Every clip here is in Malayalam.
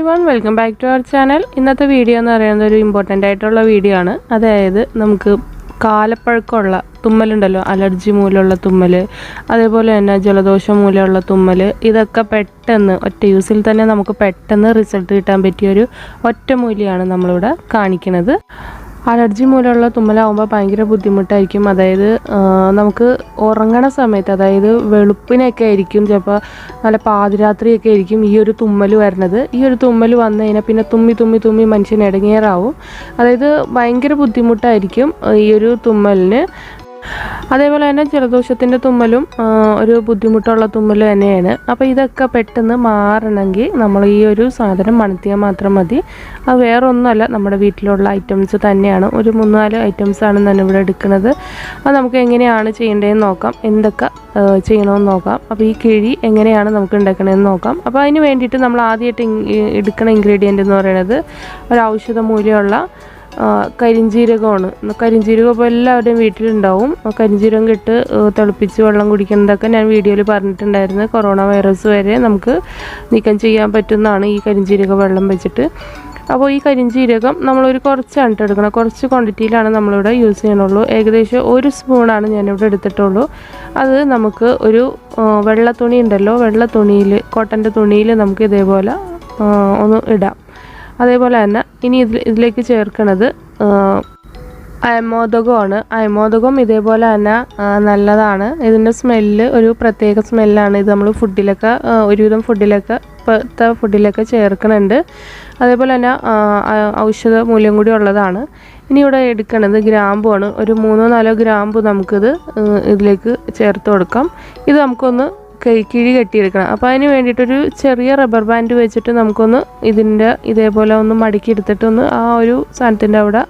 everyone, welcome back to our channel. ഇന്നത്തെ വീഡിയോ എന്ന് പറയുന്നത് ഒരു ഇമ്പോർട്ടൻ്റ് ആയിട്ടുള്ള വീഡിയോ ആണ്. അതായത് നമുക്ക് കാലപ്പഴക്കമുള്ള തുമ്മലുണ്ടല്ലോ, അലർജി മൂലമുള്ള തുമ്മൽ, അതേപോലെ തന്നെ ജലദോഷം മൂലമുള്ള തുമ്മൽ, ഇതൊക്കെ പെട്ടെന്ന് ഒറ്റ യൂസിൽ തന്നെ നമുക്ക് പെട്ടെന്ന് റിസൾട്ട് കിട്ടാൻ പറ്റിയൊരു ഒറ്റമൂലിയാണ് നമ്മളിവിടെ കാണിക്കുന്നത്. അലർജി മൂലമുള്ള തുമ്മലാകുമ്പോൾ ഭയങ്കര ബുദ്ധിമുട്ടായിരിക്കും. അതായത് നമുക്ക് ഉറങ്ങണ സമയത്ത്, അതായത് വെളുപ്പിനൊക്കെ ആയിരിക്കും, ചിലപ്പോൾ നല്ല പാതിരാത്രിയൊക്കെ ആയിരിക്കും ഈ ഒരു തുമ്മൽ വരുന്നത്. ഈ ഒരു തുമ്മൽ വന്നു കഴിഞ്ഞാൽ പിന്നെ തുമ്മി മനുഷ്യൻ ഇടങ്ങേറാവും. അതായത് ഭയങ്കര ബുദ്ധിമുട്ടായിരിക്കും ഈ ഒരു തുമ്മലിന്. അതേപോലെ തന്നെ ജലദോഷത്തിൻ്റെ തുമ്മലും ഒരു ബുദ്ധിമുട്ടുള്ള തുമ്മൽ തന്നെയാണ്. അപ്പോൾ ഇതൊക്കെ പെട്ടെന്ന് മാറണമെങ്കിൽ നമ്മൾ ഈ ഒരു സാധനം മണത്തിയാൽ മാത്രം മതി. അത് വേറെ ഒന്നുമല്ല, നമ്മുടെ വീട്ടിലുള്ള ഐറ്റംസ് തന്നെയാണ്. ഒരു 3-4 ഐറ്റംസാണ് ഞാൻ ഇവിടെ എടുക്കുന്നത്. അത് നമുക്ക് എങ്ങനെയാണ് ചെയ്യേണ്ടതെന്ന് നോക്കാം, എന്തൊക്കെ ചെയ്യണമെന്ന് നോക്കാം. അപ്പോൾ ഈ കിഴി എങ്ങനെയാണ് നമുക്ക് ഉണ്ടാക്കണമെന്ന് നോക്കാം. അപ്പോൾ അതിന് വേണ്ടിയിട്ട് നമ്മൾ ആദ്യമായിട്ട് എടുക്കുന്ന ഇൻഗ്രീഡിയൻ്റ് എന്ന് പറയുന്നത് ഒരു ഔഷധ മൂല്യമുള്ള കരിഞ്ജീരകമാണ്. കരിഞ്ജീരകം ഇപ്പോൾ എല്ലാവരുടെയും വീട്ടിലുണ്ടാവും. കരിഞ്ജീരകം ഇട്ട് തിളപ്പിച്ച് വെള്ളം കുടിക്കുന്നതൊക്കെ ഞാൻ വീഡിയോയിൽ പറഞ്ഞിട്ടുണ്ടായിരുന്നു. കൊറോണ വൈറസ് വരെ നമുക്ക് നീക്കം ചെയ്യാൻ പറ്റുന്നതാണ് ഈ കരിഞ്ജീരക വെള്ളം വെച്ചിട്ട്. അപ്പോൾ ഈ കരിഞ്ജീരകം നമ്മളൊരു കുറച്ചാണ് എടുക്കണം. കുറച്ച് ക്വാണ്ടിറ്റിയിലാണ് നമ്മളിവിടെ യൂസ് ചെയ്യണുള്ളൂ. ഏകദേശം 1 സ്പൂണാണ് ഞാനിവിടെ എടുത്തിട്ടുള്ളൂ. അത് നമുക്ക് ഒരു വെള്ള തുണി ഉണ്ടല്ലോ, വെള്ള തുണിയിൽ, കോട്ടൻ്റെ തുണിയിൽ നമുക്ക് ഇതേപോലെ ഒന്ന് ഇടാം. അതേപോലെ തന്നെ ഇനി ഇതിലേക്ക് ചേർക്കുന്നത് അയമോദകമാണ്. അയമോദകം ഇതേപോലെ തന്നെ നല്ലതാണ്. ഇതിൻ്റെ സ്മെല്ല് ഒരു പ്രത്യേക സ്മെല്ലാണ്. ഇത് നമ്മൾ ഫുഡിലൊക്കെ, ഒരുവിധം ഫുഡിലൊക്കെ ചേർക്കുന്നുണ്ട്. അതേപോലെ തന്നെ ഔഷധ മൂല്യം കൂടി ഉള്ളതാണ്. ഇനി ഇവിടെ എടുക്കുന്നത് ഗ്രാമ്പുമാണ്. ഒരു 3-4 ഗ്രാമ്പു നമുക്കിത് ഇതിലേക്ക് ചേർത്ത് കൊടുക്കാം. ഇത് നമുക്കൊന്ന് കിഴി കെട്ടിയെടുക്കണം. അപ്പോൾ അതിന് വേണ്ടിയിട്ടൊരു ചെറിയ റബ്ബർ ബാൻഡ് വെച്ചിട്ട് നമുക്കൊന്ന് ഇതേപോലെ ഒന്ന് മടക്കി എടുത്തിട്ട് ഒന്ന് ആ ഒരു സാധനത്തിൻ്റെ അവിടെ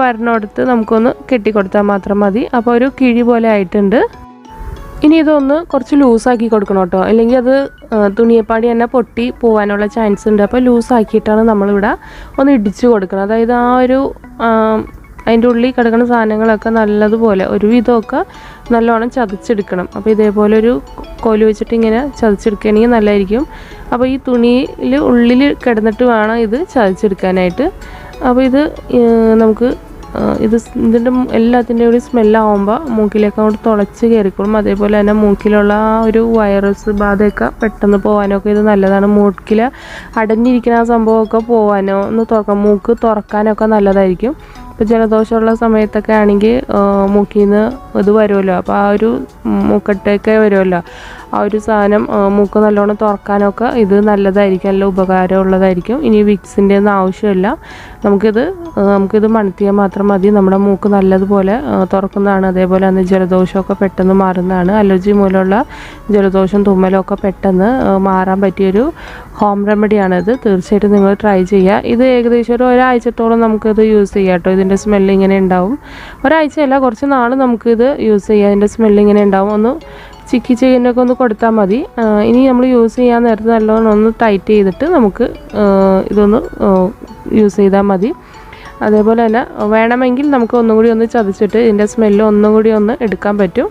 വരണോടത്ത് നമുക്കൊന്ന് കെട്ടിക്കൊടുത്താൽ മാത്രം മതി. അപ്പോൾ ഒരു കിഴി പോലെ ആയിട്ടുണ്ട്. ഇനി ഇതൊന്ന് കുറച്ച് ലൂസാക്കി കൊടുക്കണം കേട്ടോ, അല്ലെങ്കിൽ അത് തുണിയെപ്പാടി തന്നെ പൊട്ടി പോകാനുള്ള ചാൻസ് ഉണ്ട്. അപ്പോൾ ലൂസാക്കിയിട്ടാണ് നമ്മളിവിടെ ഒന്ന് ഇടിച്ചു കൊടുക്കണം. അതായത് ആ ഒരു അതിൻ്റെ ഉള്ളിൽ കിടക്കുന്ന സാധനങ്ങളൊക്കെ നല്ലതുപോലെ ഒരുവിധമൊക്കെ നല്ലോണം ചതച്ചെടുക്കണം. അപ്പോൾ ഇതേപോലെ ഒരു കോല് വെച്ചിട്ട് ഇങ്ങനെ ചതച്ചെടുക്കുകയാണെങ്കിൽ നല്ലതായിരിക്കും. അപ്പോൾ ഈ തുണിയിൽ ഉള്ളിൽ കിടന്നിട്ട് വേണം ഇത് ചതച്ചെടുക്കാനായിട്ട്. അപ്പോൾ ഇത് നമുക്ക് ഇതിൻ്റെ എല്ലാത്തിൻ്റെ ഒരു സ്മെല്ലാവുമ്പോൾ മൂക്കിലേക്ക് അങ്ങോട്ട് തുളച്ച് കയറിക്കോളും. അതേപോലെ തന്നെ മൂക്കിലുള്ള ആ ഒരു വൈറസ് ബാധയൊക്കെ പെട്ടെന്ന് പോകാനൊക്കെ ഇത് നല്ലതാണ്. മൂക്കിൽ അടഞ്ഞിരിക്കുന്ന ആ സംഭവമൊക്കെ പോകാനോ മൂക്ക് തുറക്കാനൊക്കെ നല്ലതായിരിക്കും. ഇപ്പോൾ ജലദോഷമുള്ള സമയത്തൊക്കെ ആണെങ്കിൽ മൂക്കിൽ നിന്ന് ഇത് വരുമല്ലോ, അപ്പോൾ ആ ഒരു മൂക്കട്ടയൊക്കെ വരുമല്ലോ, ആ ഒരു സാധനം മൂക്ക് നല്ലോണം തുറക്കാനൊക്കെ ഇത് നല്ലതായിരിക്കും, നല്ല ഉപകാരമുള്ളതായിരിക്കും. ഇനി വിക്സിൻ്റെ ഒന്നും ആവശ്യമില്ല. നമുക്കിത് മണത്തിയാൽ മാത്രം മതി. നമ്മുടെ മൂക്ക് നല്ലതുപോലെ തുറക്കുന്നതാണ്. അതേപോലെ തന്നെ ജലദോഷമൊക്കെ പെട്ടെന്ന് മാറുന്നതാണ്. അലർജി മൂലമുള്ള ജലദോഷം തുമ്മലൊക്കെ പെട്ടെന്ന് മാറാൻ പറ്റിയൊരു ഹോം റെമഡിയാണിത്. തീർച്ചയായിട്ടും നിങ്ങൾ ട്രൈ ചെയ്യുക. ഇത് ഏകദേശം ഒരാഴ്ചത്തോളം നമുക്കിത് യൂസ് ചെയ്യാം കേട്ടോ. ഇതിൻ്റെ സ്മെല്ല് ഇങ്ങനെ ഉണ്ടാവും. ഒരാഴ്ചയല്ല, കുറച്ച് നാൾ നമുക്കിത് യൂസ് ചെയ്യാം. ഇതിൻ്റെ സ്മെല്ല് ഇങ്ങനെ ഉണ്ടാവും. ഒന്ന് ചിക്കി ചെയ്യുന്നൊക്കെ ഒന്ന് കൊടുത്താൽ മതി. ഇനി നമ്മൾ യൂസ് ചെയ്യാൻ നേരത്തെ നല്ലോണം ഒന്ന് ടൈറ്റ് ചെയ്തിട്ട് നമുക്ക് ഇതൊന്ന് യൂസ് ചെയ്താൽ മതി. അതേപോലെ തന്നെ വേണമെങ്കിൽ നമുക്ക് ഒന്നും കൂടി ഒന്ന് ചതച്ചിട്ട് ഇതിൻ്റെ സ്മെല്ല് ഒന്നും കൂടി ഒന്ന് എടുക്കാൻ പറ്റും.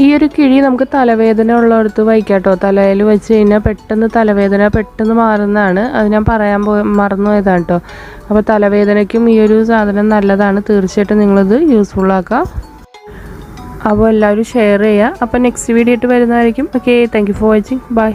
ഈ ഒരു കിഴി നമുക്ക് തലവേദന ഉള്ളിടത്ത് വയ്ക്കാം കേട്ടോ. തലയിൽ വെച്ച് കഴിഞ്ഞാൽ പെട്ടെന്ന് തലവേദന പെട്ടെന്ന് മാറുന്നതാണ്. അത് ഞാൻ പറയാൻ മറന്നു പോയതാണ് കേട്ടോ. അപ്പോൾ തലവേദനയ്ക്കും ഈ ഒരു സാധനം നല്ലതാണ്. തീർച്ചയായിട്ടും നിങ്ങളിത് യൂസ്ഫുള്ളാക്കുക. അപ്പോൾ എല്ലാവരും ഷെയർ ചെയ്യുക. അപ്പോൾ നെക്സ്റ്റ് വീഡിയോ ആയിട്ട് വരുന്നതായിരിക്കും. Okay, thank you for watching. By.